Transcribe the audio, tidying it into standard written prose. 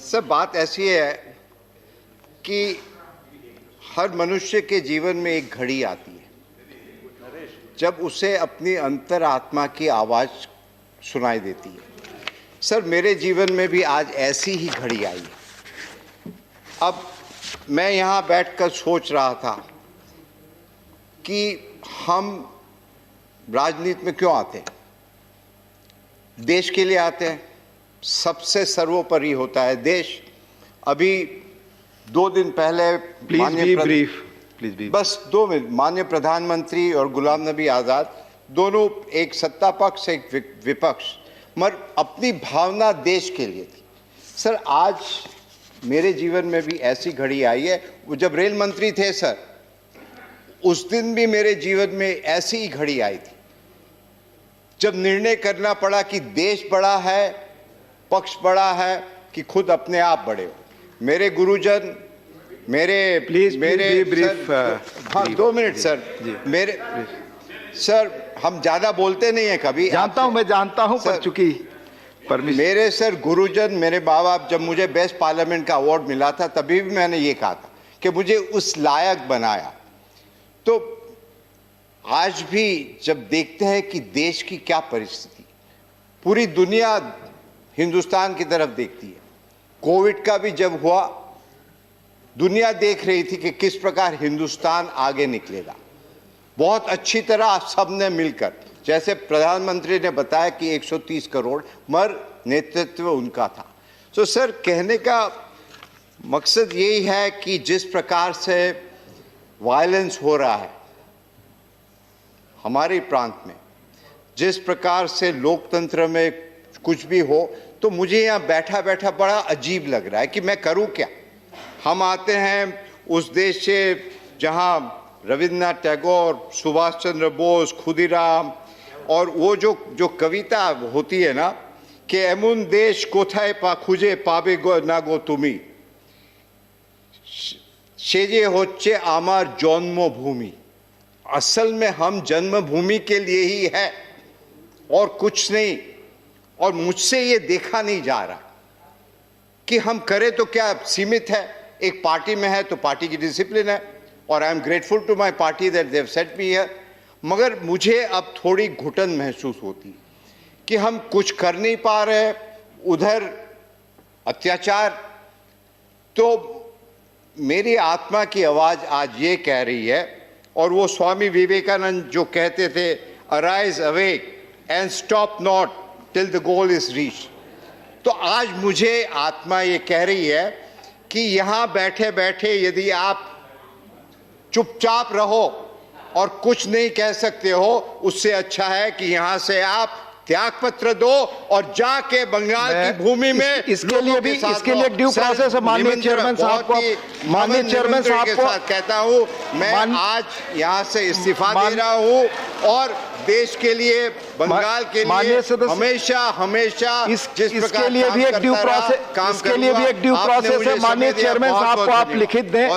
Sir बात ऐसी है कि हर मनुष्य के जीवन में एक घड़ी आती है जब उसे अपनी अंतरात्मा की आवाज़ सुनाई देती है। सर मेरे जीवन में भी आज ऐसी ही घड़ी आई है। अब मैं यहाँ बैठकर सोच रहा था कि हम राजनीति में क्यों आते हैं। देश के लिए आते हैं, सबसे सर्वोपरि होता है देश। अभी 2 दिन पहले बस 2 मिनट, माननीय प्रधानमंत्री और गुलाम नबी आज़ाद दोनों, एक सत्ता पक्ष एक विपक्ष, मगर अपनी भावना देश के लिए थी। सर आज मेरे जीवन में भी ऐसी घड़ी आई है। वो जब रेल मंत्री थे सर, उस दिन भी मेरे जीवन में ऐसी ही घड़ी आई थी जब निर्णय करना पड़ा कि देश बड़ा है, पक्ष बड़ा है कि खुद अपने आप बड़े हो। मेरे गुरुजन, हाँ 2 मिनट सर, सर हम ज्यादा बोलते नहीं है कभी। मैं जानता हूं पर चूंकि मेरे सर गुरुजन, मेरे माँ बाप, जब मुझे बेस्ट पार्लियामेंट का अवार्ड मिला था तभी भी मैंने ये कहा था कि मुझे उस लायक बनाया। तो आज भी जब देखते हैं कि देश की क्या परिस्थिति, पूरी दुनिया हिंदुस्तान की तरफ देखती है। कोविड का भी जब हुआ, दुनिया देख रही थी कि किस प्रकार हिंदुस्तान आगे निकलेगा। बहुत अच्छी तरह सबने मिलकर, जैसे प्रधानमंत्री ने बताया कि 130 करोड़, मगर नेतृत्व उनका था। तो सर कहने का मकसद यही है कि जिस प्रकार से वायलेंस हो रहा है हमारे प्रांत में, जिस प्रकार से लोकतंत्र में कुछ भी हो, तो मुझे यहाँ बैठा बैठा बड़ा अजीब लग रहा है कि मैं करूँ क्या। हम आते हैं उस देश से जहाँ रविन्द्रनाथ टैगोर, सुभाष चंद्र बोस, खुदीराम, और वो जो कविता होती है ना कि एमुन देश कोथाय पा खुजे पाबे गो ना गो तुमी, सेजे होच्चे आमार जन्मभूमि। असल में हम जन्मभूमि के लिए ही है और कुछ नहीं। और मुझसे ये देखा नहीं जा रहा कि हम करें तो क्या सीमित है। एक पार्टी में है तो पार्टी की डिसिप्लिन है, और I am grateful to my party that they have set me here. मगर मुझे अब थोड़ी घुटन महसूस होती है कि हम कुछ कर नहीं पा रहे, उधर अत्याचार। तो मेरी आत्मा की आवाज़ आज ये कह रही है, और वो स्वामी विवेकानंद जो कहते थे, arise awake and stop not till the goal is reach. तो आज मुझे आत्मा ये कह रही है कि यहाँ बैठे बैठे यदि आप चुपचाप रहो और कुछ नहीं कह सकते हो, उससे अच्छा है कि यहाँ से आप त्याग पत्र दो और जाके बंगाल की भूमि में इसके लिए ड्यू प्रोसेस है। माननीय चेयरमैन साहब को, माननीय चेयरमैन साहब को कहता हूँ, मैं आज यहाँ से इस्तीफा दे रहा हूँ और देश के लिए, बंगाल के लिए हमेशा हमेशा इसके लिए भी एक ड्यू प्रोसेस है। माननीय चेयरमैन साहब को आप लिखित दें।